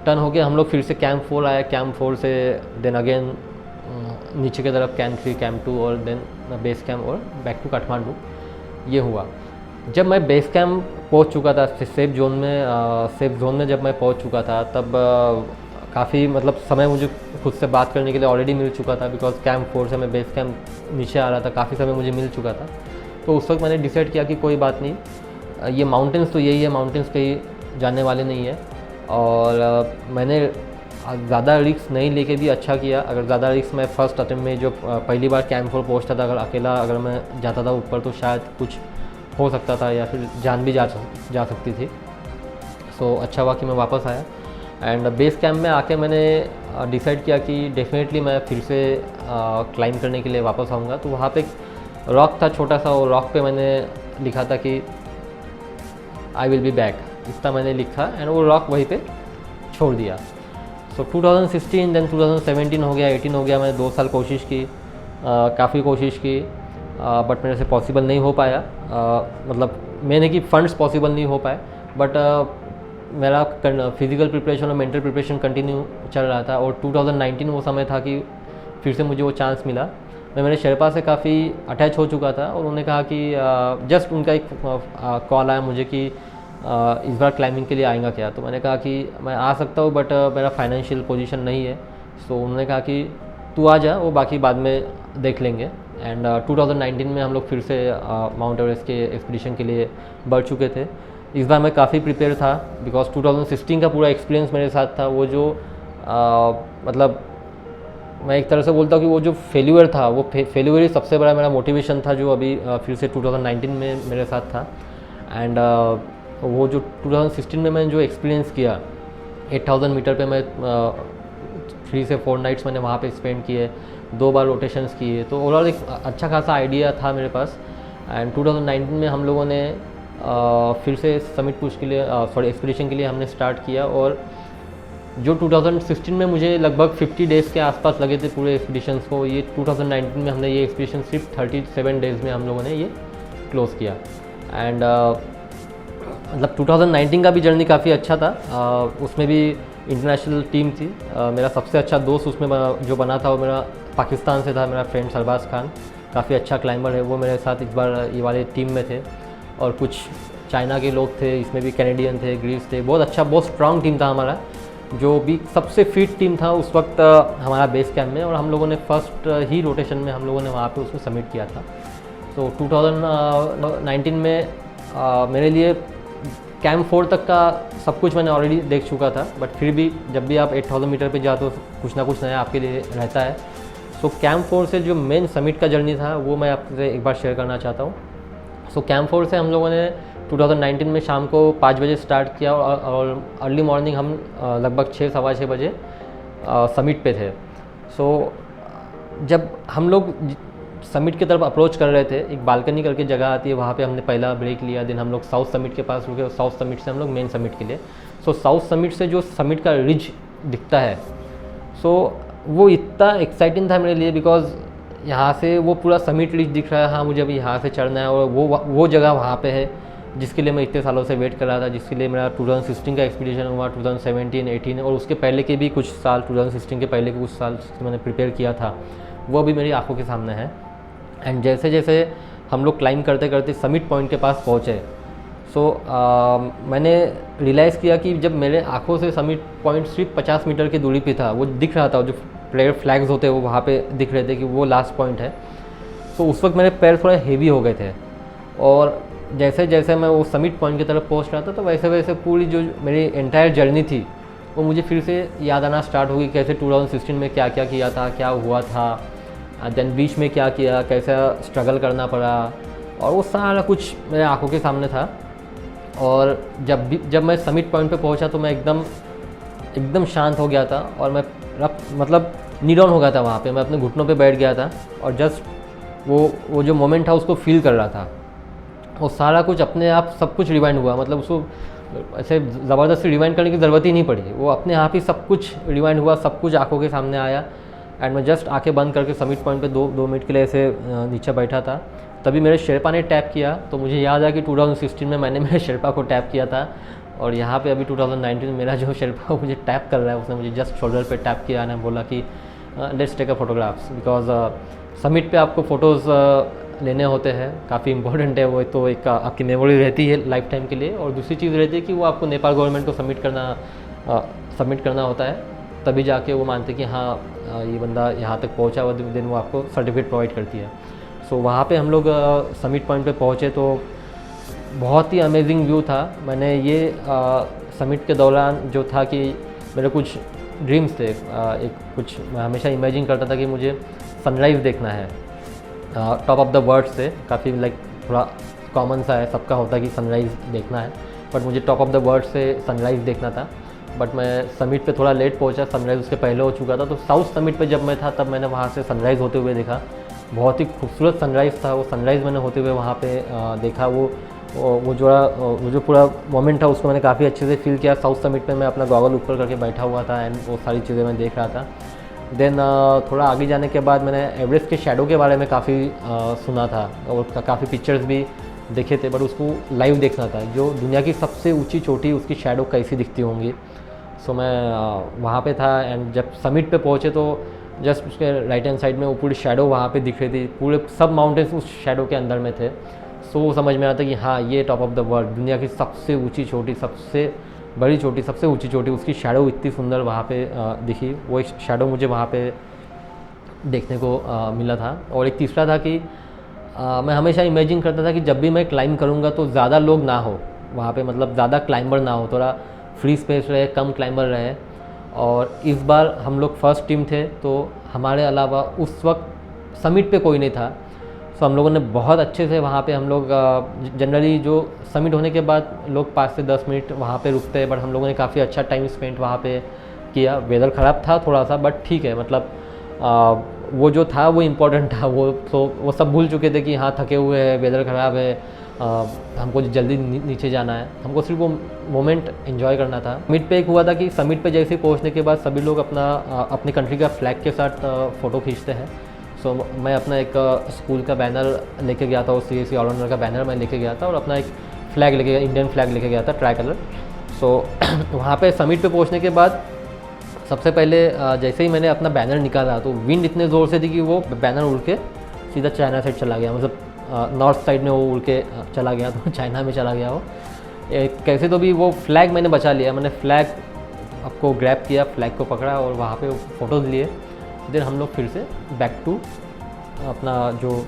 Turn हो गया, हम लोग फिर से camp 4 आया, camp 4 से then again नीचे की तरफ कैंप 3, कैंप 2, और देन बेस कैंप, और बैक टू काठमांडू। ये हुआ जब मैं बेस कैंप पहुंच चुका था, सेफ जोन में जब मैं पहुंच चुका था, तब काफ़ी मतलब समय मुझे खुद से बात करने के लिए ऑलरेडी मिल चुका था, बिकॉज कैंप 4 से मैं बेस कैंप नीचे आ रहा था, काफ़ी समय मुझे मिल चुका था। तो उस वक्त मैंने डिसाइड किया कि कोई बात नहीं, ये माउंटेन्स तो यही है, माउंटेन्स कहीं जाने वाले नहीं है, और मैंने ज़्यादा रिस्क नहीं लेके भी अच्छा किया। अगर ज़्यादा रिस्क मैं फर्स्ट अटेम्प्ट में जो पहली बार कैंप 4 पहुंचता था, अगर मैं जाता था ऊपर, तो शायद कुछ हो सकता था या फिर जान भी जा सकती थी। सो अच्छा हुआ कि मैं वापस आया, एंड बेस कैंप में आके मैंने डिसाइड किया कि डेफिनेटली मैं फिर से क्लाइंब करने के लिए वापस आऊँगा। तो वहाँ पे एक रॉक था छोटा सा, वो रॉक पे मैंने लिखा था कि आई विल बी बैक, इतना मैंने लिखा, एंड वो रॉक वहीं पे छोड़ दिया। सो 2016 देन 2017 हो गया, 18 हो गया। मैंने 2 साल कोशिश की, काफ़ी कोशिश की, बट मेरे से पॉसिबल नहीं हो पाया। मतलब मैंने कि फंड्स पॉसिबल नहीं हो पाए, बट मेरा फिज़िकल प्रिपरेशन और मेंटल प्रिपरेशन कंटिन्यू चल रहा था। और 2019 वो समय था कि फिर से मुझे वो चांस मिला। मैं मेरे शेरपा से काफ़ी अटैच हो चुका था और उन्होंने कहा कि जस्ट उनका एक कॉल आया मुझे कि इस बार क्लाइंबिंग के लिए आएगा क्या। तो मैंने कहा कि मैं आ सकता हूँ, बट मेरा फाइनेंशियल पोजीशन नहीं है। सो उन्होंने कहा कि तू आ जा, वो बाकी बाद में देख लेंगे। एंड 2019 में हम लोग फिर से माउंट एवरेस्ट के एक्सपीडिशन के लिए बढ़ चुके थे। इस बार मैं काफ़ी प्रिपेयर था, बिकॉज 2016 का पूरा एक्सपीरियंस मेरे साथ था। वो जो मतलब मैं एक तरह से बोलता हूँ कि वो जो फेल्यूर था, वो फेल्यूर ही सबसे बड़ा मेरा मोटिवेशन था, जो अभी फिर से 2019 में मेरे साथ था। एंड वो जो 2016 में मैंने जो एक्सपीरियंस किया, 8000 मीटर पे मैं 3 से 4 नाइट्स मैंने वहाँ पे स्पेंड किए, 2 बार रोटेशंस किए। तो ओवरऑल एक अच्छा खासा आइडिया था मेरे पास। एंड 2019 में हम लोगों ने फिर से समिट पुश के लिए एक्सपीडिशन के लिए हमने स्टार्ट किया। और जो 2016 में मुझे लगभग 50 डेज़ के आसपास लगे थे पूरे एक्सपीडिशंस को, ये 2019 में हमने ये एक्सपीडिशन सिर्फ 37 डेज़ में हम लोगों ने ये क्लोज़ किया। एंड मतलब 2019 का भी जर्नी काफ़ी अच्छा था। उसमें भी इंटरनेशनल टीम थी। मेरा सबसे अच्छा दोस्त उसमें जो बना था वो मेरा पाकिस्तान से था, मेरा फ्रेंड सरबाज खान, काफ़ी अच्छा क्लाइंबर है। वो मेरे साथ इस बार ये वाले टीम में थे। और कुछ चाइना के लोग थे, इसमें भी कैनेडियन थे, ग्रीस थे। बहुत अच्छा, बहुत स्ट्रांग टीम था हमारा, जो भी सबसे फिट टीम था उस वक्त हमारा बेस कैंप में। और हम लोगों ने फर्स्ट ही रोटेशन में हम लोगों ने वहाँ पे उसको सबमिट किया था। तो 2019 में मेरे लिए कैंप 4 तक का सब कुछ मैंने ऑलरेडी देख चुका था, बट फिर भी जब भी आप 8000 मीटर पे जाते हो कुछ ना कुछ नया आपके लिए रहता है। सो कैंप 4 से जो मेन समिट का जर्नी था वो मैं आपसे एक बार शेयर करना चाहता हूँ। सो कैंप 4 से हम लोगों ने 2019 में शाम को 5 बजे स्टार्ट किया और अर्ली मॉर्निंग हम लगभग 6 सवा 6 बजे समिट पे थे। सो जब हम लोग समिट की तरफ अप्रोच कर रहे थे, एक बालकनी करके जगह आती है, वहाँ पे हमने पहला ब्रेक लिया। दिन हम लोग साउथ समिट के पास रुके और साउथ समिट से हम लोग मेन समिट के लिए। सो साउथ समिट से जो समिट का रिज दिखता है, सो वो इतना एक्साइटिंग था मेरे लिए, बिकॉज यहाँ से वो पूरा समिट रिज दिख रहा है। हाँ, मुझे अभी यहाँ से चढ़ना है और वो जगह वहाँ पे है जिसके लिए मैं इतने सालों से वेट कर रहा था, जिसके लिए मेरा 2016 का एक्सपीडिशन हुआ, 2017, 18 और उसके पहले के भी कुछ साल, 2016 के पहले के कुछ साल मैंने प्रिपेयर किया था, वो अभी मेरी आंखों के सामने है। एंड जैसे जैसे हम लोग क्लाइंब करते करते समिट पॉइंट के पास पहुँचे, सो मैंने रियलाइज़ किया कि जब मेरे आंखों से समिट पॉइंट सिर्फ 50 मीटर की दूरी पे था, वो दिख रहा था, जो प्लेयर फ्लैग्स होते हैं वो वहाँ पे दिख रहे थे कि वो लास्ट पॉइंट है। तो उस वक्त मेरे पैर थोड़े हेवी हो गए थे। और जैसे जैसे मैं वो समिट पॉइंट की तरफ पहुँच रहा था, तो वैसे वैसे पूरी जो मेरी एंटायर जर्नी थी वो मुझे फिर से याद आना स्टार्ट हो गई। कैसे 2016 में क्या क्या किया था, क्या हुआ था, देन बीच में क्या किया, कैसा स्ट्रगल करना पड़ा, और वो सारा कुछ मेरे आंखों के सामने था। और जब मैं समिट पॉइंट पे पहुंचा तो मैं एकदम शांत हो गया था और मैं मतलब नी डाउन हो गया था वहाँ पे। मैं अपने घुटनों पे बैठ गया था और जस्ट वो जो मोमेंट था उसको फील कर रहा था। वो सारा कुछ अपने आप सब कुछ रिवाइंड हुआ, मतलब उसको ऐसे ज़बरदस्ती रिवाइंड करने की ज़रूरत ही नहीं पड़ी, वो अपने आप ही सब कुछ रिवाइंड हुआ, सब कुछ आंखों के सामने आया। एंड मैं जस्ट आंखें बंद करके समिट पॉइंट पे 2 मिनट के लिए ऐसे नीचे बैठा था। तभी मेरे शेरपा ने टैप किया, तो मुझे याद आया कि 2016 में मैंने मेरे शेरपा को टैप किया था। और यहाँ पे अभी 2019 में मेरा जो शेरपा मुझे टैप कर रहा है, उसने मुझे जस्ट शोल्डर पे टैप किया और बोला कि let's take a photographs, because summit पे आपको फ़ोटोज़ लेने होते हैं, काफ़ी इंपॉर्टेंट है वो। तो एक आपकी मेमोरी रहती है लाइफ टाइम के लिए, और दूसरी चीज़ रहती है कि वो आपको नेपाल गवर्नमेंट को सबमिट करना होता है, तभी जाके वो मानते कि हाँ ये बंदा यहाँ तक पहुँचा हुआ, दिन वो आपको सर्टिफिकेट प्रोवाइड करती है। सो वहाँ पे हम लोग समिट पॉइंट पे पहुँचे तो बहुत ही अमेजिंग व्यू था। मैंने ये समिट के दौरान जो था कि मेरे कुछ ड्रीम्स थे, मैं हमेशा इमेजिन करता था कि मुझे सनराइज़ देखना है टॉप ऑफ द वर्ल्ड से। काफ़ी लाइक थोड़ा कॉमन सा है, सबका होता है कि सनराइज़ देखना है, बट मुझे टॉप ऑफ द वर्ल्ड से सनराइज़ देखना था। बट मैं समिट पे थोड़ा लेट पहुंचा, सनराइज़ उसके पहले हो चुका था। तो साउथ समिट पे जब मैं था तब मैंने वहाँ से सनराइज़ होते हुए देखा, बहुत ही खूबसूरत सनराइज़ था। वो सनराइज़ मैंने होते हुए वहाँ पे देखा। वो जो पूरा मोमेंट था उसको मैंने काफ़ी अच्छे से फील किया। साउथ समिट पे मैं अपना गॉगल ऊपर करके बैठा हुआ था एंड वो सारी चीज़ें मैं देख रहा था। देन थोड़ा आगे जाने के बाद मैंने एवरेस्ट के शैडो के बारे में काफ़ी सुना था और काफ़ी पिक्चर्स भी देखे थे, बट उसको लाइव देखना था। जो दुनिया की सबसे ऊंची चोटी, उसकी शैडो कैसी दिखती होंगी। सो मैं वहाँ पे था एंड जब समिट पे पहुँचे तो जस्ट उसके राइट हैंड साइड में वो पूरी शैडो वहाँ पे दिख रही थी। पूरे सब माउंटेन्स उस शैडो के अंदर में थे। सो समझ में आता कि हाँ, ये टॉप ऑफ द वर्ल्ड, दुनिया की सबसे ऊंची चोटी, सबसे बड़ी चोटी, सबसे ऊंची चोटी, उसकी शैडो इतनी सुंदर वहाँ पे दिखी। वो एक शैडो मुझे वहाँ पे देखने को मिला था। और एक तीसरा था कि मैं हमेशा इमेजिन करता था कि जब भी मैं क्लाइंब करूँगा तो ज़्यादा लोग ना हो वहाँ पे, मतलब ज़्यादा क्लाइंबर ना हो, थोड़ा फ्री स्पेस रहे, कम क्लाइंबर रहे। और इस बार हम लोग फर्स्ट टीम थे, तो हमारे अलावा उस वक्त समिट पे कोई नहीं था। सो हम लोगों ने बहुत अच्छे से वहाँ पे हम लोग जनरली जो समिट होने के बाद लोग 5 से 10 मिनट वहाँ पे रुकते हैं, बट हम लोगों ने काफ़ी अच्छा टाइम स्पेंड वहाँ पे किया। वेदर ख़राब था थोड़ा सा, बट ठीक है, मतलब वो जो था वो इम्पोर्टेंट था। वो सब भूल चुके थे कि हाँ थके हुए हैं, वेदर ख़राब है, हमको जल्दी नीचे जाना है। हमको सिर्फ वो मोमेंट एंजॉय करना था। समिट पे एक हुआ था कि समिट पे जैसे ही पहुँचने के बाद सभी लोग अपनी कंट्री का फ्लैग के साथ फ़ोटो खींचते हैं। सो मैं अपना एक स्कूल का बैनर लेके गया था, और CSE ऑलराउंडर का बैनर मैं लेके गया था, और अपना एक फ़्लैग लेके गया, इंडियन फ्लैग लेके गया था, ट्राई कलर। सो वहाँ पे समिट पे पहुँचने के बाद सबसे पहले जैसे ही मैंने अपना बैनर निकाला तो विंड इतने ज़ोर से थी कि वो बैनर उड़ के सीधा चाइना साइड चला गया, मतलब नॉर्थ साइड में वो उड़ के चला गया, तो चाइना में चला गया वो। कैसे तो भी वो फ्लैग मैंने बचा लिया। मैंने फ्लैग आपको ग्रैब किया, फ्लैग को पकड़ा और वहाँ पे फ़ोटोज़ लिए। देन हम लोग फिर से बैक टू अपना जो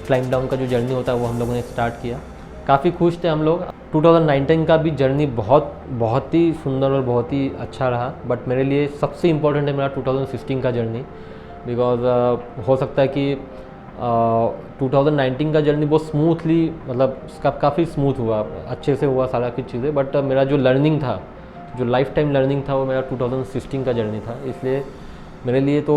क्लाइंब डाउन का जो जर्नी होता है वो हम लोगों ने स्टार्ट किया। काफ़ी खुश थे हम लोग। 2019 का भी जर्नी बहुत ही सुंदर और बहुत ही अच्छा रहा, बट मेरे लिए सबसे इम्पोर्टेंट है मेरा 2016 का जर्नी। बिकॉज हो सकता है कि 2019 का जर्नी बहुत स्मूथली, मतलब उसका काफ़ी स्मूथ हुआ, अच्छे से हुआ सारा कुछ चीज़ें, बट मेरा जो लर्निंग था, जो लाइफ टाइम लर्निंग था, वो मेरा 2016 का जर्नी था। इसलिए मेरे लिए तो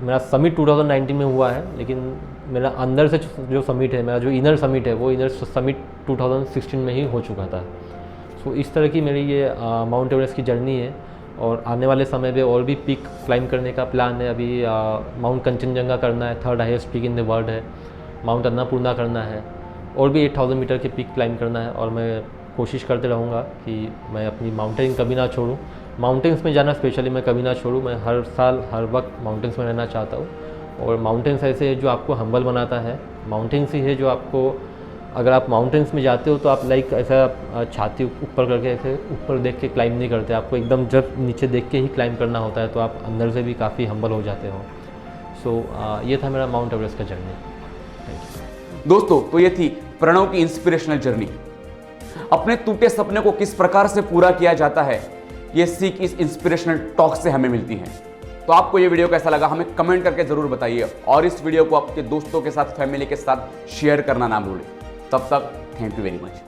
मेरा समिट 2019 में हुआ है, लेकिन मेरा अंदर से जो समिट है, मेरा जो इनर समिट है, वो इनर समिट 2016 में ही हो चुका था। सो इस तरह की मेरी ये माउंट एवरेस्ट की जर्नी है। और आने वाले समय में और भी पीक क्लाइंब करने का प्लान है। अभी माउंट कंचनजंगा करना है, 3rd highest peak in the world है। माउंट अन्नपूर्णा करना है, और भी 8000 मीटर के पीक क्लाइंब करना है। और मैं कोशिश करते रहूँगा कि मैं अपनी माउंटेनिंग कभी ना छोड़ूँ, माउंटेन्स में जाना स्पेशली मैं कभी ना छोड़ूँ। मैं हर साल हर वक्त माउंटेन्स में रहना चाहता हूँ। और माउंटेन्स ऐसे है जो आपको हम्बल बनाता है। माउंटेन्स ही है जो आपको, अगर आप माउंटेन्स में जाते हो तो आप लाइक ऐसा छाती ऊपर करके ऐसे ऊपर देख के क्लाइंब नहीं करते, आपको एकदम जब नीचे देख के ही क्लाइंब करना होता है, तो आप अंदर से भी काफ़ी हम्बल हो जाते हो। सो ये था मेरा माउंट एवरेस्ट का जर्नी। थैंक यू दोस्तों, तो ये थी प्रणव की इंस्पिरेशनल जर्नी। अपने टूटे सपने को किस प्रकार से पूरा किया जाता है, ये सीख इस इंस्पिरेशनल टॉक से हमें मिलती है। तो आपको ये वीडियो कैसा लगा हमें कमेंट करके जरूर बताइए, और इस वीडियो को आपके दोस्तों के साथ, फैमिली के साथ शेयर करना ना भूलें। तब तक थैंक यू वेरी मच।